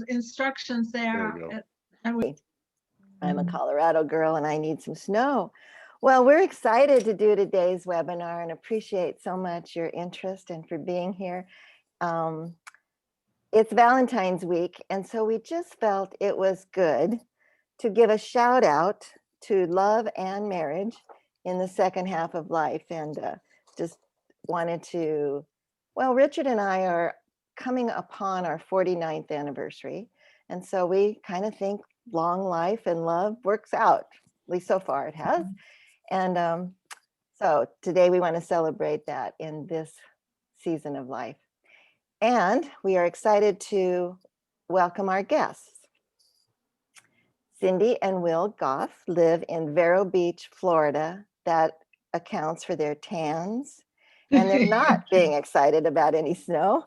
instructions There there. you go. I'm a Colorado girl and I need some snow. Well, we're excited to do today's webinar and appreciate so much your interest and for being here. It's Valentine's week, and so we just felt it was good to give a shout out to love and marriage in the second half of life. And just wanted to, well, Richard and I are coming upon our 49th anniversary. And so we kind of think long life and love works out, at least so far it has. And so today we want to celebrate that in this season of life. And we are excited to welcome our guests. Cindy and Will Goff live in Vero Beach, Florida. That accounts for their tans. And they're not being excited about any snow.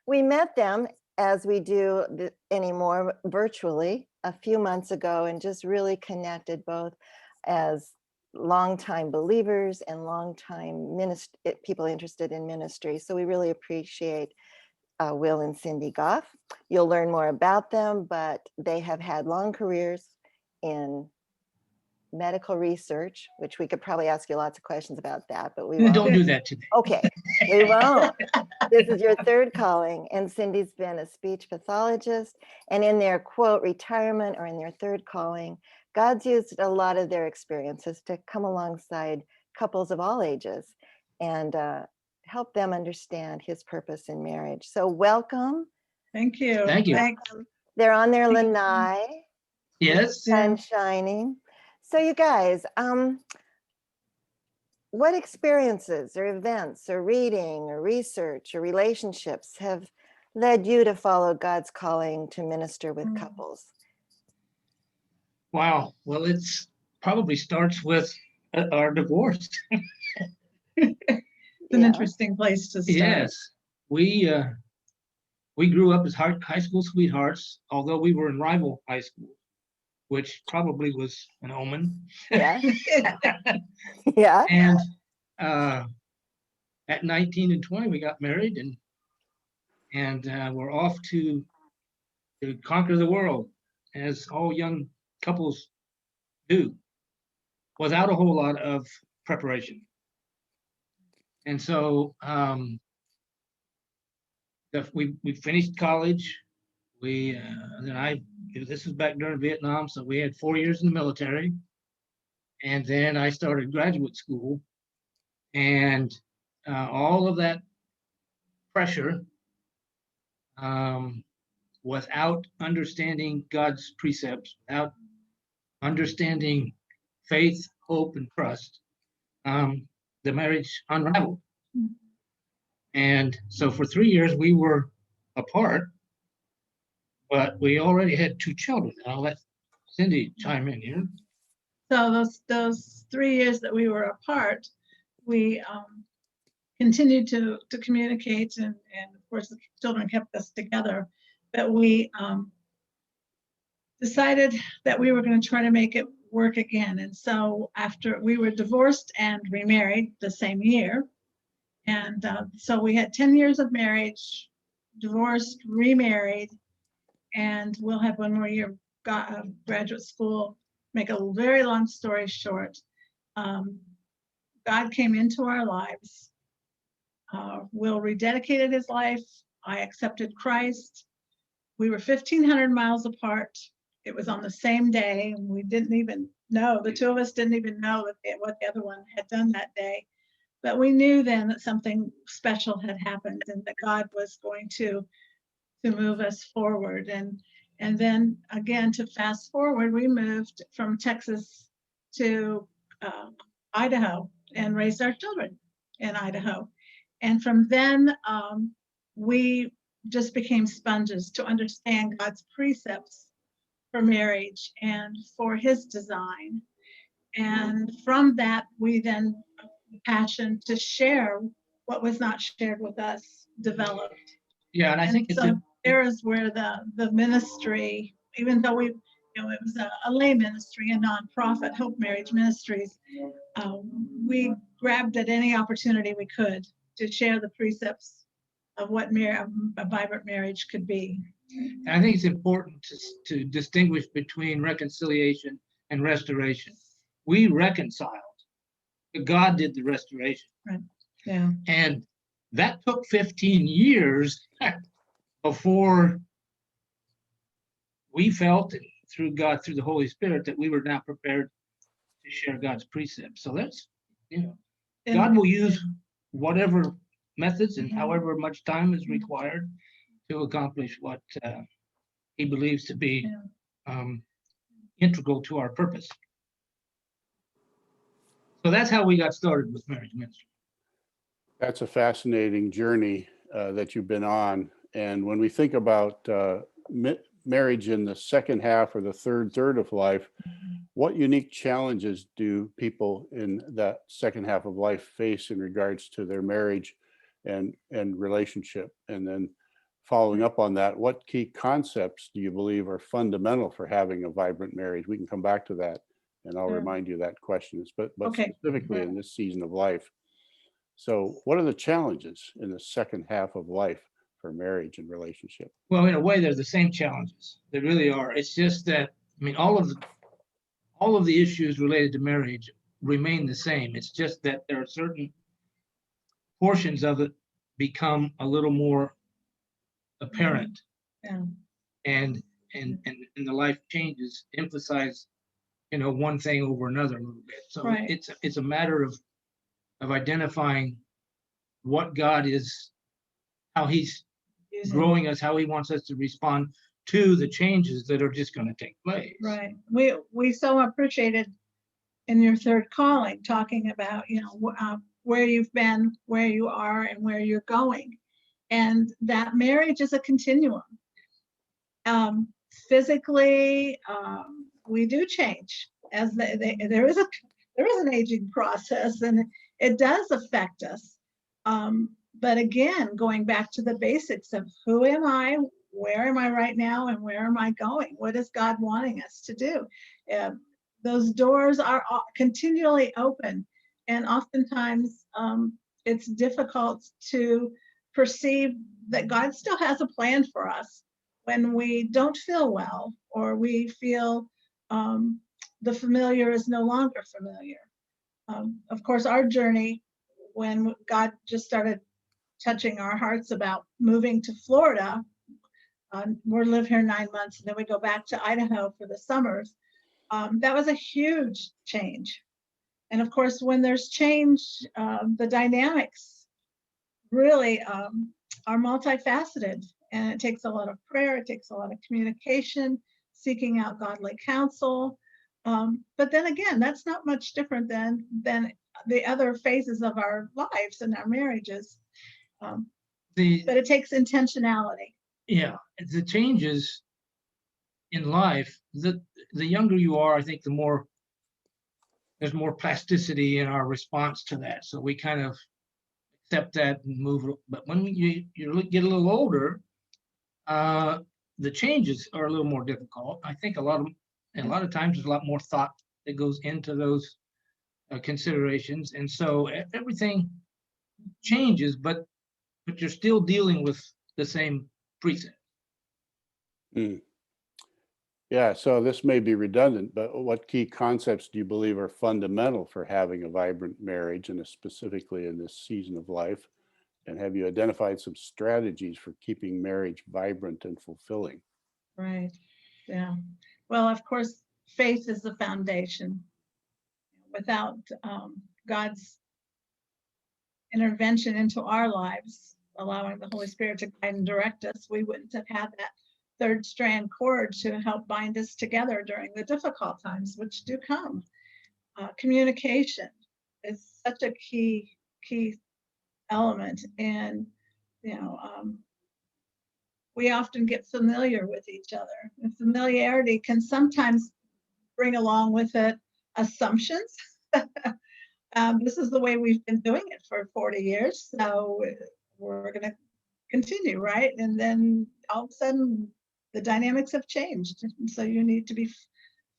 We met them, as we do anymore, virtually a few months ago, and just really connected both as longtime believers and longtime people interested in ministry. So we really appreciate Will and Cindy Goff. You'll learn more about them, but they have had long careers in medical research, which we could probably ask you lots of questions about that, but we won't. Don't do that today. Okay, we won't. This is your third calling, and Cindy's been a speech pathologist, and in their quote retirement or in their third calling, God's used a lot of their experiences to come alongside couples of all ages and help them understand his purpose in marriage. So welcome. Thank you. Thank you. Thanks. They're on their lanai, Yes. sun shining. So you guys, what experiences or events or reading or research or relationships have led you to follow God's calling to minister with couples? Wow. Well, it's probably starts with our divorce. It's an Yeah. interesting place to start. Yes. We grew up as high school sweethearts, although we were in rival high schools, which probably was an omen. Yeah. Yeah. And at 19 and 20, we got married, and we're off to conquer the world, as all young couples do, without a whole lot of preparation. And so we finished college. This was back during Vietnam, so we had 4 years in the military, and then I started graduate school, and all of that pressure, without understanding God's precepts, without understanding faith, hope, and trust, the marriage unraveled. And so for 3 years we were apart, but we already had 2 children. And I'll let Cindy chime in here. So those 3 years that we were apart, we continued to communicate, and of course the children kept us together. But we decided that we were going to try to make it work again. And so after we were divorced and remarried the same year, and so we had 10 years of marriage, divorced, remarried, and we'll have 1 more year of graduate school. Make a very long story short, God came into our lives. Will rededicated his life. I accepted Christ. We were 1,500 miles apart. It was on the same day, and we didn't even know, the two of us didn't even know what the other one had done that day. But we knew then that something special had happened and that God was going to move us forward. And then again, to fast forward, we moved from Texas to Idaho and raised our children in Idaho. And from then, we just became sponges to understand God's precepts for marriage and for his design. And from that, we then passion to share what was not shared with us developed. Yeah, and I think there is where the ministry, even though it was a lay ministry, a nonprofit, Hope Marriage Ministries, we grabbed at any opportunity we could to share the precepts of what a vibrant marriage could be. And I think it's important to distinguish between reconciliation and restoration. We reconciled, but God did the restoration. Right. Yeah. And that took 15 years before we felt through God, through the Holy Spirit, that we were now prepared to share God's precepts. So that's, God will use whatever methods and however much time is required to accomplish what he believes to be integral to our purpose. So that's how we got started with marriage ministry. That's a fascinating journey that you've been on. And when we think about marriage in the second half or the third of life, what unique challenges do people in that second half of life face in regards to their marriage and relationship? And then following up on that, what key concepts do you believe are fundamental for having a vibrant marriage? We can come back to that, and I'll remind you of that question, but Okay. specifically in this season of life. So what are the challenges in the second half of life for marriage and relationship? Well, in a way, they're the same challenges. They really are. It's just that, all of the issues related to marriage remain the same. It's just that there are certain portions of it become a little more apparent. Yeah. And the life changes emphasize, one thing over another a little bit. So Right. it's a matter of identifying what God is, how he's growing us, how he wants us to respond to the changes that are just going to take place. Right. We so appreciated in your third calling talking about, where you've been, where you are, and where you're going. And that marriage is a continuum. Physically, we do change as there is an aging process, and it does affect us. But again, going back to the basics of who am I, where am I right now, and where am I going? What is God wanting us to do? Those doors are continually open, and oftentimes it's difficult to perceive that God still has a plan for us when we don't feel well, or we feel the familiar is no longer familiar. Of course, our journey, when God just started touching our hearts about moving to Florida, we live here 9 months, and then we go back to Idaho for the summers. That was a huge change. And of course, when there's change, the dynamics really are multifaceted, and it takes a lot of prayer, it takes a lot of communication, seeking out godly counsel. But then again, that's not much different than the other phases of our lives and our marriages. But it takes intentionality. Yeah, the changes in life, the younger you are, I think there's more plasticity in our response to that. So we kind of accept that and move. But when you get a little older, the changes are a little more difficult. I think a lot of times there's a lot more thought that goes into those considerations, and so everything changes, but you're still dealing with the same precepts. Yeah, so this may be redundant, but what key concepts do you believe are fundamental for having a vibrant marriage, and specifically in this season of life? And have you identified some strategies for keeping marriage vibrant and fulfilling? Right. Yeah. Well, of course, faith is the foundation. Without God's intervention into our lives, allowing the Holy Spirit to guide and direct us, we wouldn't have had that third strand cord to help bind us together during the difficult times, which do come. Communication is such a key element, and we often get familiar with each other, and familiarity can sometimes bring along with it assumptions. This is the way we've been doing it for 40 years, so we're going to continue, right? And then all of a sudden, the dynamics have changed, and so you need to be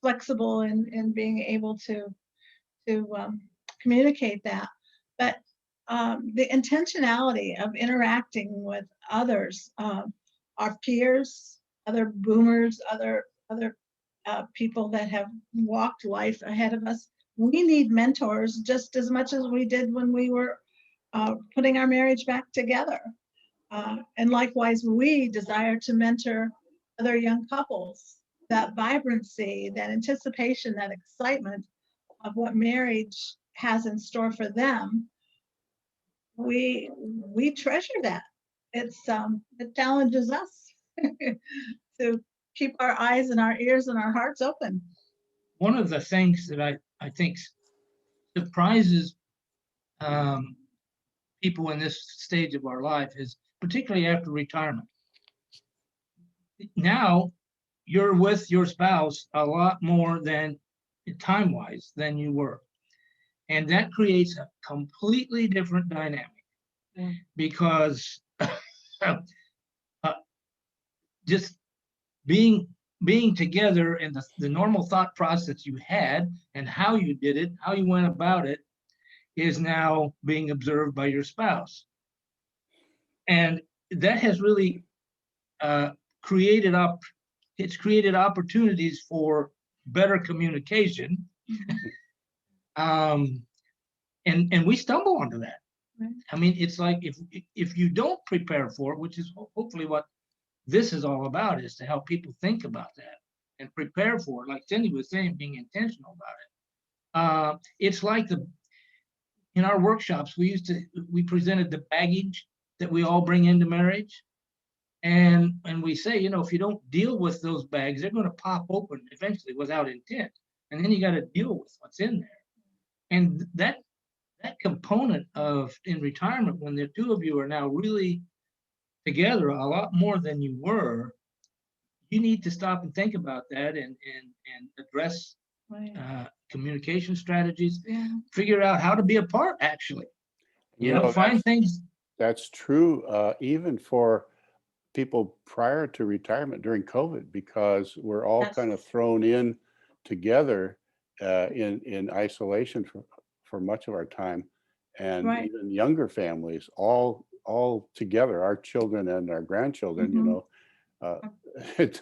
flexible in being able to communicate that. But the intentionality of interacting with others, our peers, other boomers, other people that have walked life ahead of us. We need mentors just as much as we did when we were putting our marriage back together. And likewise, we desire to mentor other young couples. That vibrancy, that anticipation, that excitement of what marriage has in store for them, we treasure that. It challenges us to keep our eyes and our ears and our hearts open. One of the things that I think surprises people in this stage of our life is, particularly after retirement. Now you're with your spouse a lot more than time-wise than you were. And that creates a completely different dynamic. Yeah. Because just being together and the normal thought process you had and how you did it, how you went about it, is now being observed by your spouse. And that has really created opportunities for better communication. And we stumble onto that. Right. I mean, it's like if you don't prepare for it, which is hopefully what this is all about, is to help people think about that and prepare for it. Like Cindy was saying, being intentional about it. It's like in our workshops, we presented the baggage that we all bring into marriage. And we say, if you don't deal with those bags, they're going to pop open eventually without intent. And then you got to deal with what's in there. And that component of in retirement, when the two of you are now really together a lot more than you were, you need to stop and think about that and address Right. communication strategies, Yeah. figure out how to be apart, actually. Find things. That's true, even for people prior to retirement during COVID, because we're all Yes. kind of thrown in together in isolation for much of our time, and Right. even younger families all together, our children and our grandchildren,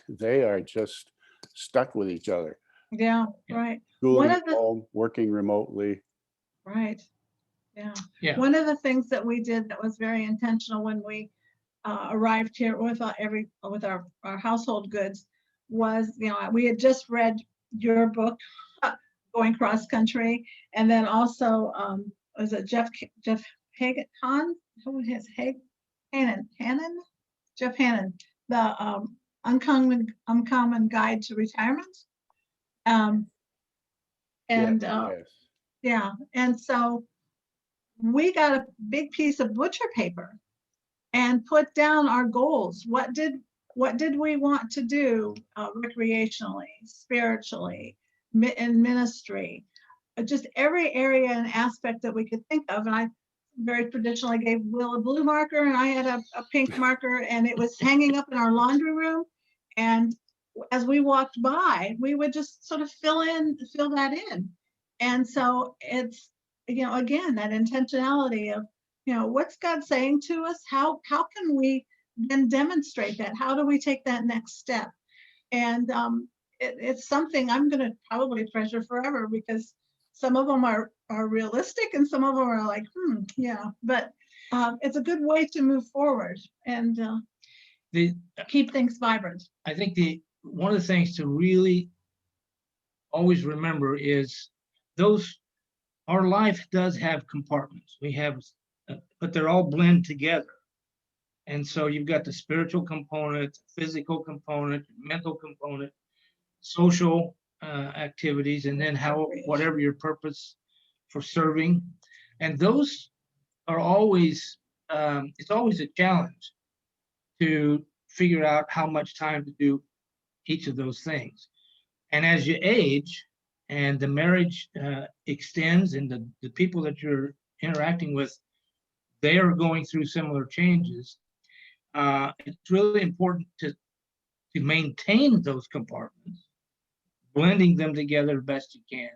they are just stuck with each other. Yeah. Yeah. Right. Schooling One at of the home, working remotely. Right. Yeah. Yeah. One of the things that we did that was very intentional when we arrived here with our household goods was, we had just read your book, Going Cross Country, and then also was it Jeff Hagan? Who is Hannon? Jeff Hannon, the Uncommon Guide to Retirement. And Yes. yeah, and so we got a big piece of butcher paper and put down our goals. What did we want to do recreationally, spiritually, in ministry, just every area and aspect that we could think of. And I very traditionally gave Will a blue marker, and I had a pink marker, and it was hanging up in our laundry room. And as we walked by, we would just sort of fill that in. And so it's, again, that intentionality of, what's God saying to us? How can we then demonstrate that? How do we take that next step? And it's something I'm going to probably treasure forever, because some of them are realistic and some of them are like, yeah, but it's a good way to move forward and keep things vibrant. I think one of the things to really always remember is our life does have compartments. We have, but they're all blend together. And so you've got the spiritual component, physical component, mental component, social activities, and then whatever your purpose for serving. And those are always, it's always a challenge to figure out how much time to do each of those things. And as you age and the marriage extends, and the people that you're interacting with, they are going through similar changes. It's really important to maintain those compartments, blending them together best you can.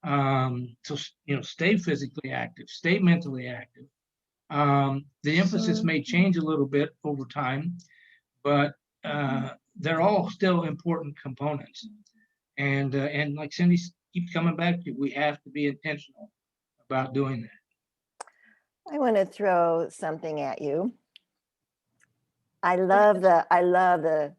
So, stay physically active, stay mentally active. The emphasis Sure. may change a little bit over time, but they're all still important components. And like Cindy keeps coming back to, we have to be intentional about doing that. I want to throw something at you. I love the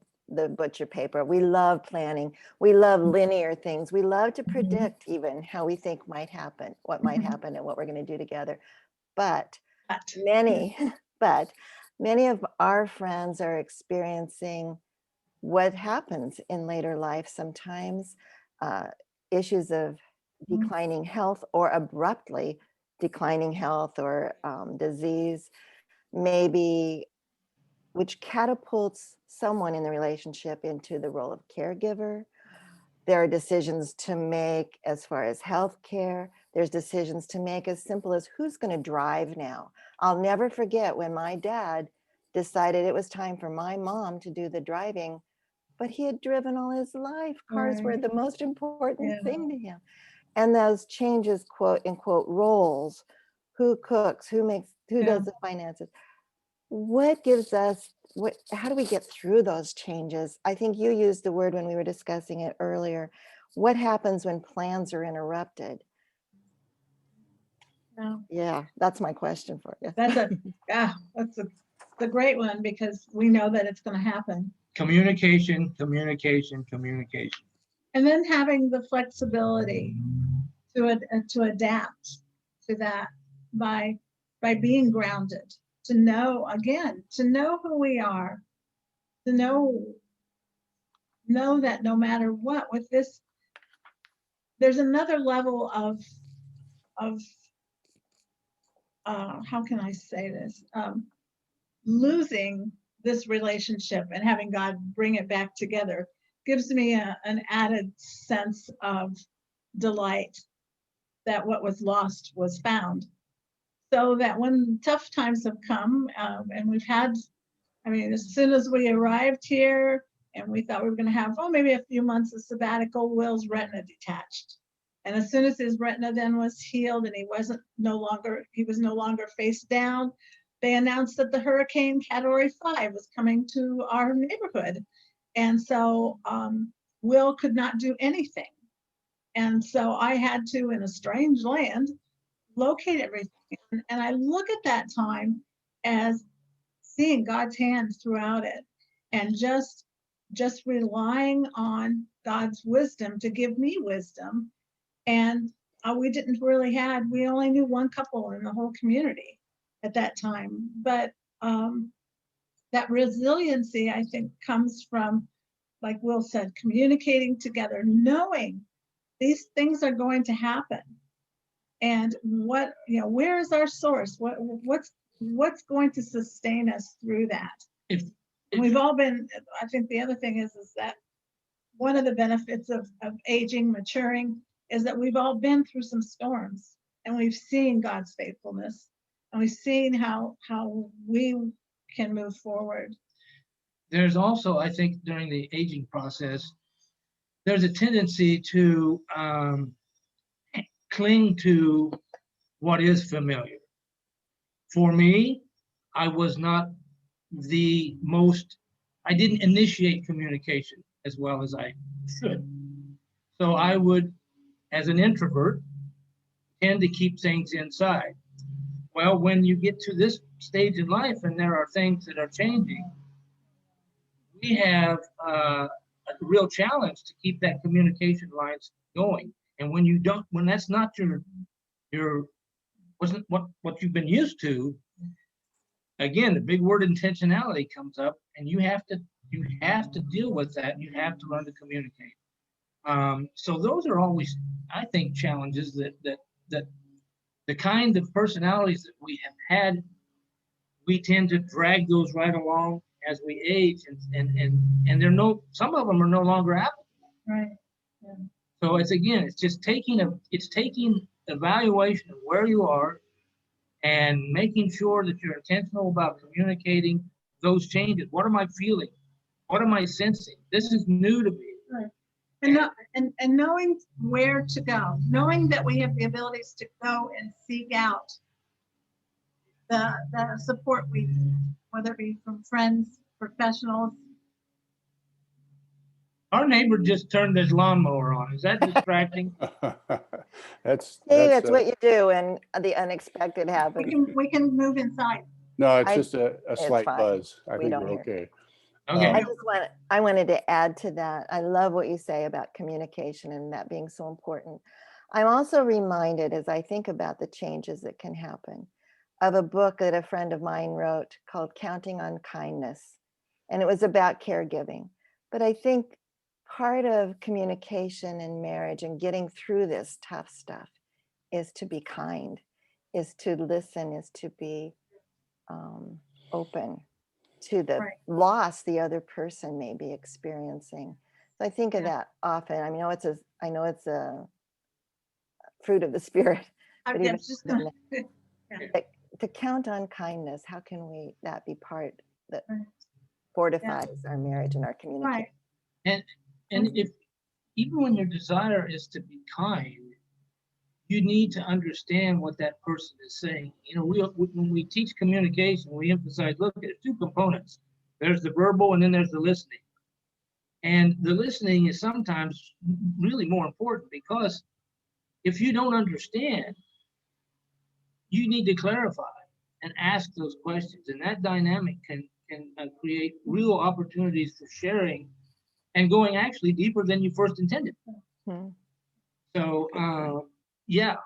butcher paper. We love planning. We love linear things. We love to predict even how we think might happen, what might happen, and what we're going to do together. But many of our friends are experiencing what happens in later life sometimes, issues of declining health or abruptly declining health or disease, maybe, which catapults someone in the relationship into the role of caregiver. There are decisions to make as far as health care. There's decisions to make as simple as who's going to drive now. I'll never forget when my dad decided it was time for my mom to do the driving, but he had driven all his life. Cars were Right. the most important Yeah. thing to him. And those changes, quote unquote, roles, who cooks, who Yeah. does the finances, what gives us, how do we get through those changes? I think you used the word when we were discussing it earlier. What happens when plans are interrupted? Yeah. Yeah, that's my question for you. That's a great one, because we know that it's going to happen. Communication, communication, communication. And then having the flexibility to adapt to that by being grounded, to know who we are, to know that no matter what, with this, there's another level of how can I say this? Losing this relationship and having God bring it back together gives me an added sense of delight that what was lost was found. So that when tough times have come, and we've had, as soon as we arrived here and we thought we were going to have, maybe a few months of sabbatical, Will's retina detached. And as soon as his retina then was healed and he was no longer face down, they announced that the hurricane Category 5 was coming to our neighborhood. And so Will could not do anything. And so I had to, in a strange land, locate everything. And I look at that time as seeing God's hand throughout it, and just relying on God's wisdom to give me wisdom. And we only knew one couple in the whole community at that time. But that resiliency, I think, comes from, like Will said, communicating together, knowing these things are going to happen. And where is our source? What's going to sustain us through that? We've all been, I think the other thing is that one of the benefits of aging, maturing, is that we've all been through some storms, and we've seen God's faithfulness, and we've seen how we can move forward. There's also, I think, during the aging process, there's a tendency to cling to what is familiar. For me, I didn't initiate communication as well as I should. So I would, as an introvert, tend to keep things inside. Well, when you get to this stage in life and there are things that are changing, we have a real challenge to keep that communication lines going. And when that's not wasn't what you've been used to, again, the big word intentionality comes up, and you have to deal with that. You have to learn to communicate. So those are always, I think, challenges that the kind of personalities that we have had, we tend to drag those right along as we age, and some of them are no longer applicable. Right. Yeah. So it's just taking evaluation of where you are and making sure that you're intentional about communicating those changes. What am I feeling? What am I sensing? This is new to me. Right. And knowing where to go, knowing that we have the abilities to go and seek out the support we need, whether it be from friends, professionals. Our neighbor just turned his lawnmower on. Is that distracting? That's, Steve, that's, it's what you do when the unexpected happens. We can move inside. no, it's I- just a slight fine. buzz. I We think don't we're hear. okay. Okay. I wanted to add to that. I love what you say about communication and that being so important. I'm also reminded, as I think about the changes that can happen, of a book that a friend of mine wrote called Counting on Kindness. And it was about caregiving. But I think part of communication in marriage and getting through this tough stuff is to be kind, is to listen, is to be open to the Right. loss the other person may be experiencing. So I think of Yeah. that often. I mean, I know it's a fruit of the spirit, I but was even just gonna, to count on kindness, how can that be part that Right. fortifies our marriage and our communication? right, And if, even when your desire is to be kind, you need to understand what that person is saying. You know, when we teach communication, we emphasize, look, there's two components. There's the verbal and then there's the listening. And the listening is sometimes really more important, because if you don't understand, you need to clarify and ask those questions. And that dynamic can create real opportunities for sharing and going actually deeper than you first intended. Hmm. So yeah,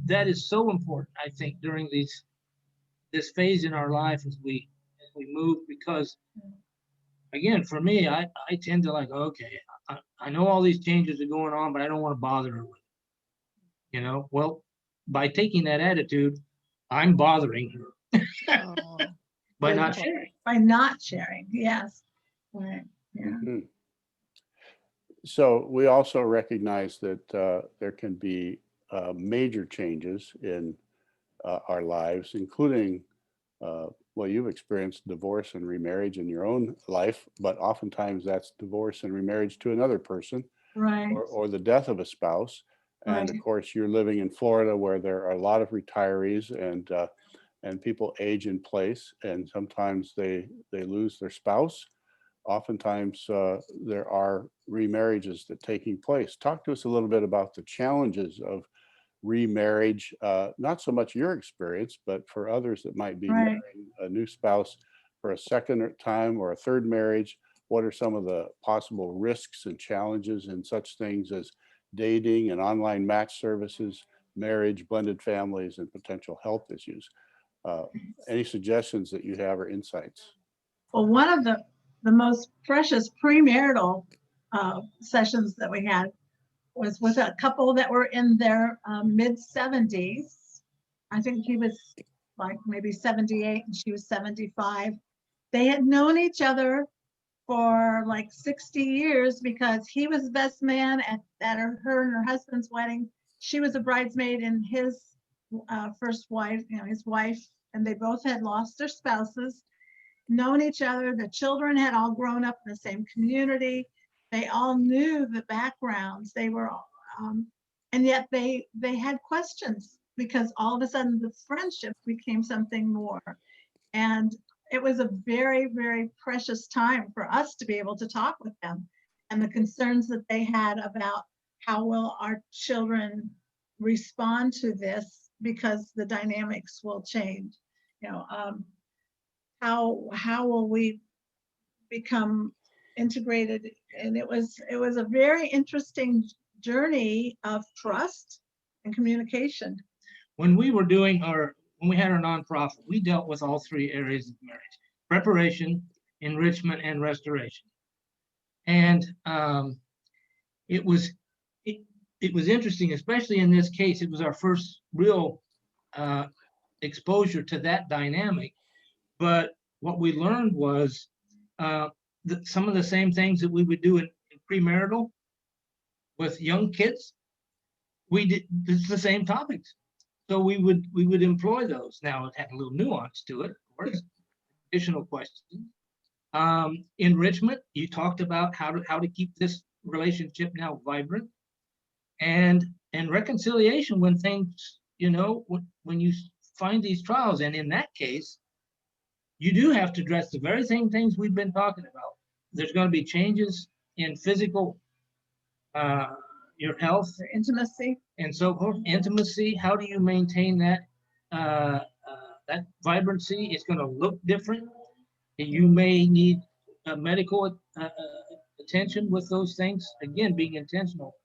that is so important, I think, during this phase in our life as we move, because again, for me, I tend to like, okay, I know all these changes are going on, but I don't want to bother her with it. You know, well, by taking that attitude, I'm bothering her Oh, by good not point. sharing. by not sharing. Yes. Right. Yeah. Mhm. So we also recognize that there can be major changes in our lives, including, well, you've experienced divorce and remarriage in your own life, but oftentimes that's divorce and remarriage to another person, Right. or the death of a spouse. And of Right. course, you're living in Florida, where there are a lot of retirees, and people age in place, and sometimes they lose their spouse. Oftentimes, there are remarriages that taking place. Talk to us a little bit about the challenges of remarriage, not so much your experience, but for others that might be Right. marrying a new spouse for a second time or a third marriage. What are some of the possible risks and challenges in such things as dating and online match services, marriage, blended families, and potential health issues? Any suggestions that you have or insights? Well, one of the most precious premarital sessions that we had was with a couple that were in their mid 70s. I think he was like maybe 78 and she was 75. They had known each other for like 60 years, because he was the best man at her and her husband's wedding. She was a bridesmaid in his first wife, his wife, and they both had lost their spouses, known each other. The children had all grown up in the same community. They all knew the backgrounds. They were, and yet they had questions, because all of a sudden the friendship became something more. And it was a very, very precious time for us to be able to talk with them, and the concerns that they had about how will our children respond to this, because the dynamics will change. How will we become integrated? And it was a very interesting journey of trust and communication. When we had our nonprofit, we dealt with all three areas of marriage: preparation, enrichment, and restoration. And it was interesting, especially in this case. It was our first real exposure to that dynamic. But what we learned was some of the same things that we would do in premarital with young kids. We did. It's the same topics. So we would employ those. Now it had a little nuance to it, of course, additional questions. Enrichment, you talked about how to keep this relationship now vibrant, and reconciliation when things, when you find these trials. And in that case, you do have to address the very same things we've been talking about. There's going to be changes in physical, your health, Their intimacy. and so forth. Intimacy, how do you maintain that that vibrancy? It's going to look different. You may need medical attention with those things. Again, being intentional.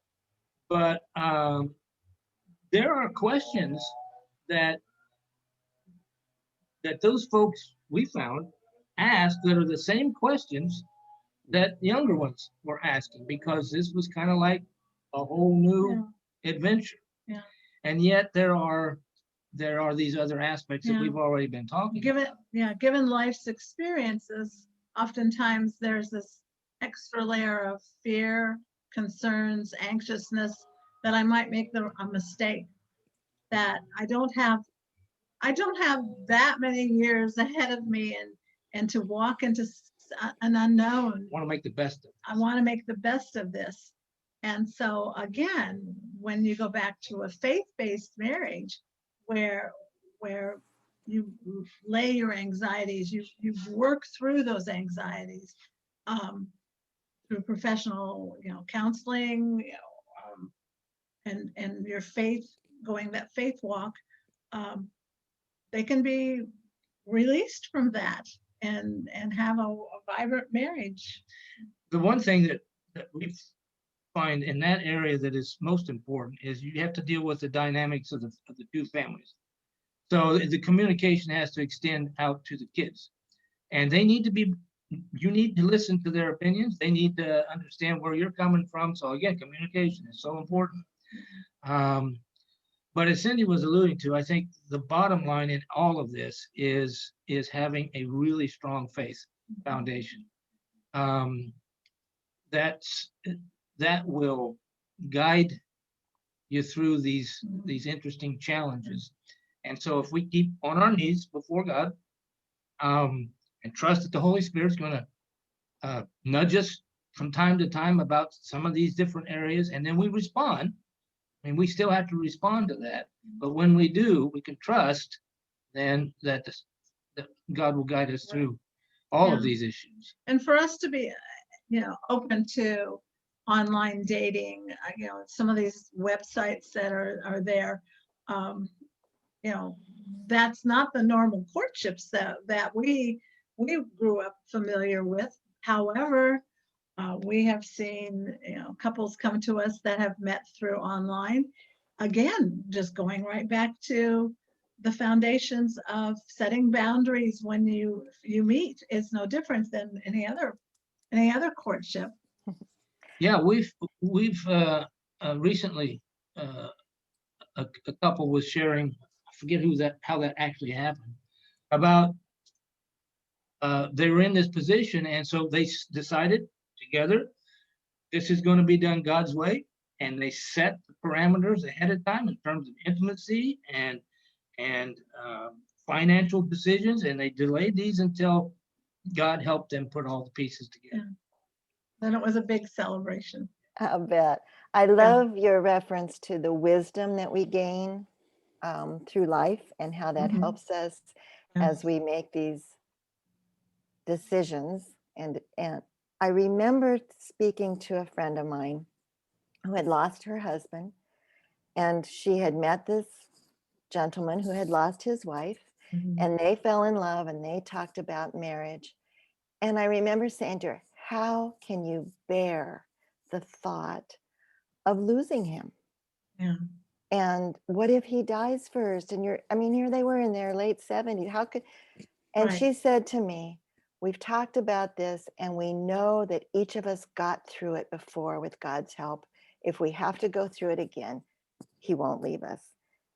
But there are questions that those folks we found asked that are the same questions that the younger ones were asking, because this was kind of like a whole new adventure. Yeah. And yet there are these other aspects that we've already been talking about. Given life's experiences, oftentimes there's this extra layer of fear, concerns, anxiousness, that I might make a mistake, that I don't have that many years ahead of me, and to walk into an unknown. Want to make the best of it. I want to make the best of this. And so again, when you go back to a faith-based marriage, where you lay your anxieties, you work through those anxieties through professional, counseling, and your faith, going that faith walk, they can be released from that and have a vibrant marriage. The one thing that we find in that area that is most important is you have to deal with the dynamics of the two families. So the communication has to extend out to the kids, and you need to listen to their opinions. They need to understand where you're coming from. So again, communication is so important. But as Cindy was alluding to, I think the bottom line in all of this is having a really strong faith foundation. That will guide you through these interesting challenges. And so if we keep on our knees before God, and trust that the Holy Spirit's going to nudge us from time to time about some of these different areas, and then we respond. I mean, we still have to respond to that, but when we do, we can trust then that God will guide us through all of these issues. And for us to be, open to online dating, some of these websites that are there, that's not the normal courtships that we grew up familiar with. However, we have seen couples come to us that have met through online. Again, just going right back to the foundations of setting boundaries when you meet is no different than any other courtship. Yeah, we've recently a couple was sharing, I forget how that actually happened, about they were in this position, and so they decided together this is going to be done God's way, and they set the parameters ahead of time in terms of intimacy and financial decisions, and they delayed these until God helped them put all the pieces together. Yeah. Then it was a big celebration. I'll bet. I love your reference to the wisdom that we gain through life, and how that helps us as we make these decisions. And I remember speaking to a friend of mine who had lost her husband, and she had met this gentleman who had lost his wife, and they fell in love, and they talked about marriage. And I remember saying to her, how can you bear the thought of losing him? Yeah. And what if he dies first? And here they were in their late 70s. How could, and she said to me, we've talked about this, and we know that each of us got through it before with God's help. If we have to go through it again, he won't leave us.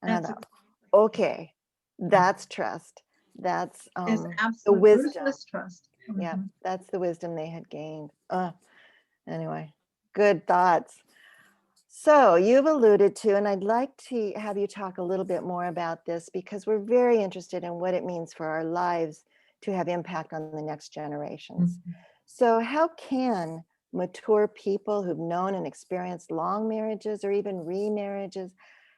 And I thought, okay, that's trust. That's the wisdom. Trust. Yeah, that's the wisdom they had gained. Anyway, good thoughts. So you've alluded to, and I'd like to have you talk a little bit more about this, because we're very interested in what it means for our lives to have impact on the next generations. So how can mature people who've known and experienced long marriages or even remarriages,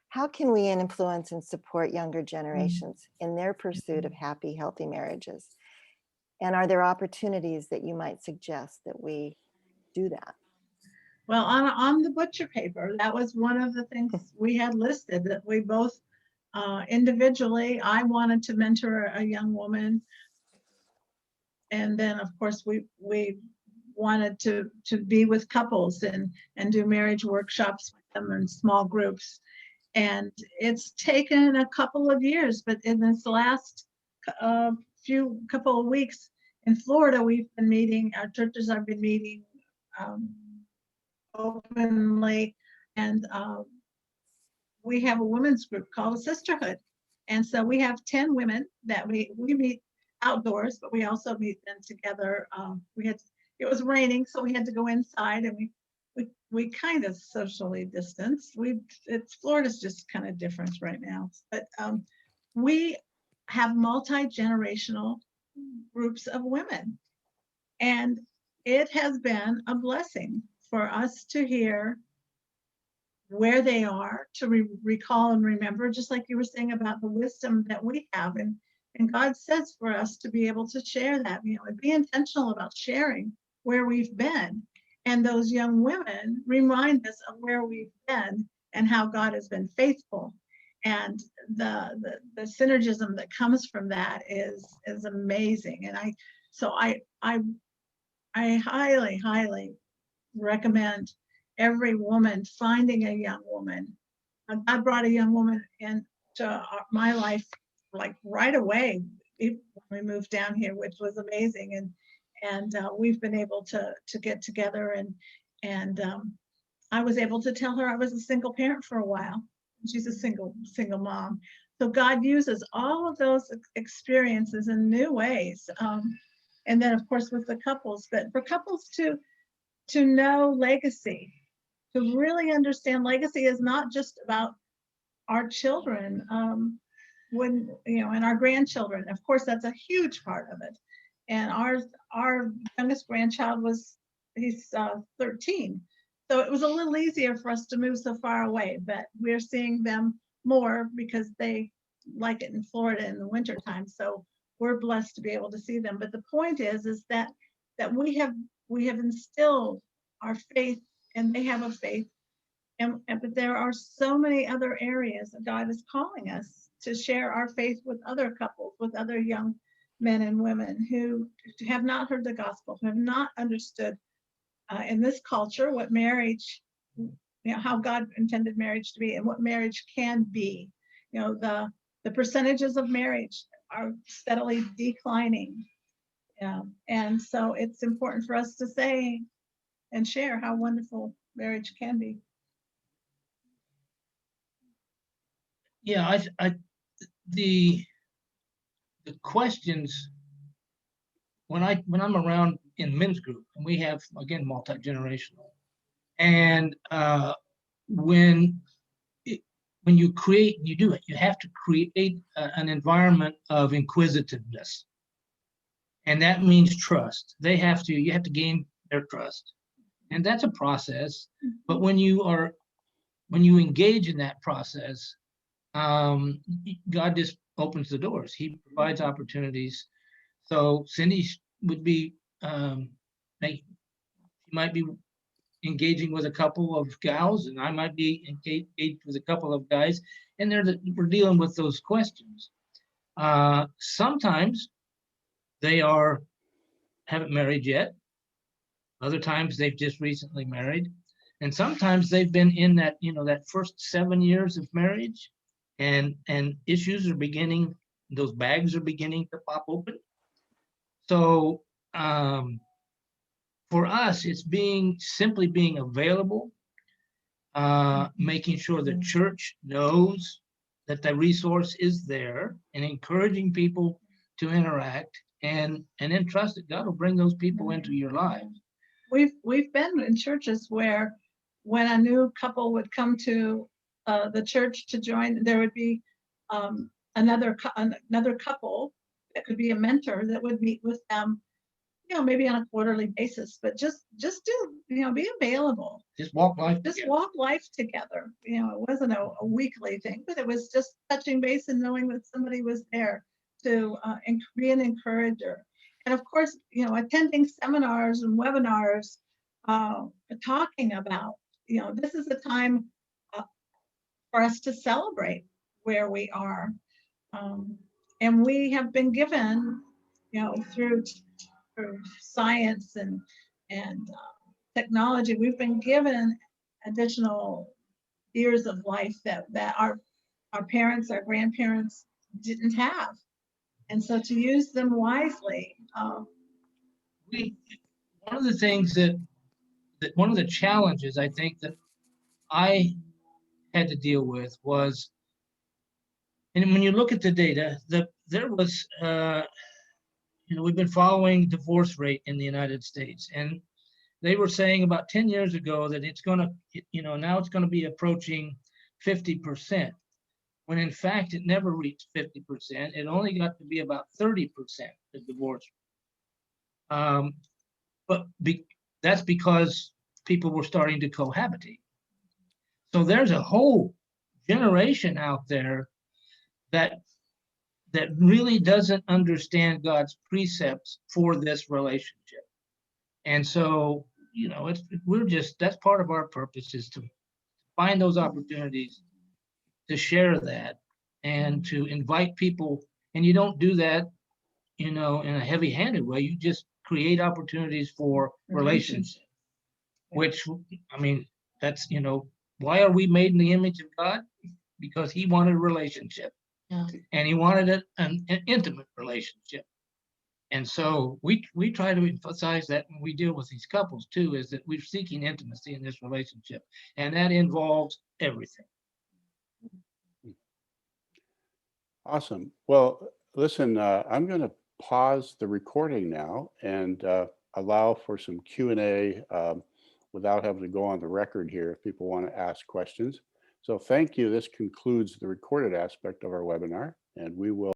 how can we influence and support younger generations in their pursuit of happy, healthy marriages? And are there opportunities that you might suggest that we do that? Well, on the butcher paper, that was one of the things we had listed, that we both individually, I wanted to mentor a young woman. And then, of course, we wanted to be with couples and do marriage workshops with them in small groups. And it's taken a couple of years, but in this last couple of weeks in Florida, we've been meeting, our churches have been meeting openly, and we have a women's group called a sisterhood. And so we have 10 women that we meet outdoors, but we also meet them together. It was raining, so we had to go inside, and we kind of socially distanced. Florida's just kind of different right now, but we have multi-generational groups of women, and it has been a blessing for us to hear where they are, to recall and remember, just like you were saying about the wisdom that we have. And God says for us to be able to share that, and be intentional about sharing where we've been. And those young women remind us of where we've been and how God has been faithful. And the synergism that comes from that is amazing. And I highly, highly recommend every woman finding a young woman. God brought a young woman into my life like right away when we moved down here, which was amazing. And we've been able to get together, and I was able to tell her I was a single parent for a while. She's a single mom. So God uses all of those experiences in new ways. And then, of course, with the couples, but for couples to know legacy, to really understand legacy is not just about our children, and our grandchildren. Of course, that's a huge part of it. And our youngest grandchild he's 13. So it was a little easier for us to move so far away, but we're seeing them more because they like it in Florida in the wintertime. So we're blessed to be able to see them. But the point is that we have instilled our faith, and they have a faith. But there are so many other areas that God is calling us to share our faith with other couples, with other young men and women who have not heard the gospel, who have not understood in this culture what marriage, how God intended marriage to be and what marriage can be. The percentages of marriage are steadily declining. And so it's important for us to say and share how wonderful marriage can be. Yeah, the questions when I'm around in men's group, and we have, again, multi-generational, and when you have to create an environment of inquisitiveness, and that means trust. You have to gain their trust, and that's a process. But when you engage in that process, God just opens the doors. He provides opportunities. So Cindy would be, she might be engaging with a couple of gals, and I might be engaged with a couple of guys, and we're dealing with those questions. Sometimes they haven't married yet. Other times they've just recently married, and sometimes they've been in that first 7 years of marriage, and issues are beginning. Those bags are beginning to pop open. So for us, it's simply being available, making sure the church knows that the resource is there, and encouraging people to interact, and then trust that God will bring those people into your life. We've been in churches where when a new couple would come to the church to join, there would be another couple that could be a mentor that would meet with them, maybe on a quarterly basis, but just do, be available. Just walk life Just together. walk life together. It wasn't a weekly thing, but it was just touching base and knowing that somebody was there to be an encourager. And of course, attending seminars and webinars, talking about, this is a time for us to celebrate where we are. And we have been given, through science and technology, we've been given additional years of life that our parents, our grandparents didn't have. And so to use them wisely. One of the things that one of the challenges I think that I had to deal with was, and when you look at the data, there was, we've been following divorce rate in the United States, and they were saying about 10 years ago that it's going to, now it's going to be approaching 50%, when in fact it never reached 50%. It only got to be about 30% of divorce. But that's because people were starting to cohabitate. So there's a whole generation out there that really doesn't understand God's precepts for this relationship. And so, that's part of our purpose, is to find those opportunities to share that and to invite people. And you don't do that, in a heavy-handed way. You just create opportunities for relationship, which, that's, why are we made in the image of God? Because he wanted a relationship. Yeah. And he wanted an intimate relationship. And so we try to emphasize that when we deal with these couples too, is that we're seeking intimacy in this relationship, and that involves everything. Awesome. Well, listen, I'm going to pause the recording now and allow for some Q&A without having to go on the record here if people want to ask questions. So thank you. This concludes the recorded aspect of our webinar, and we will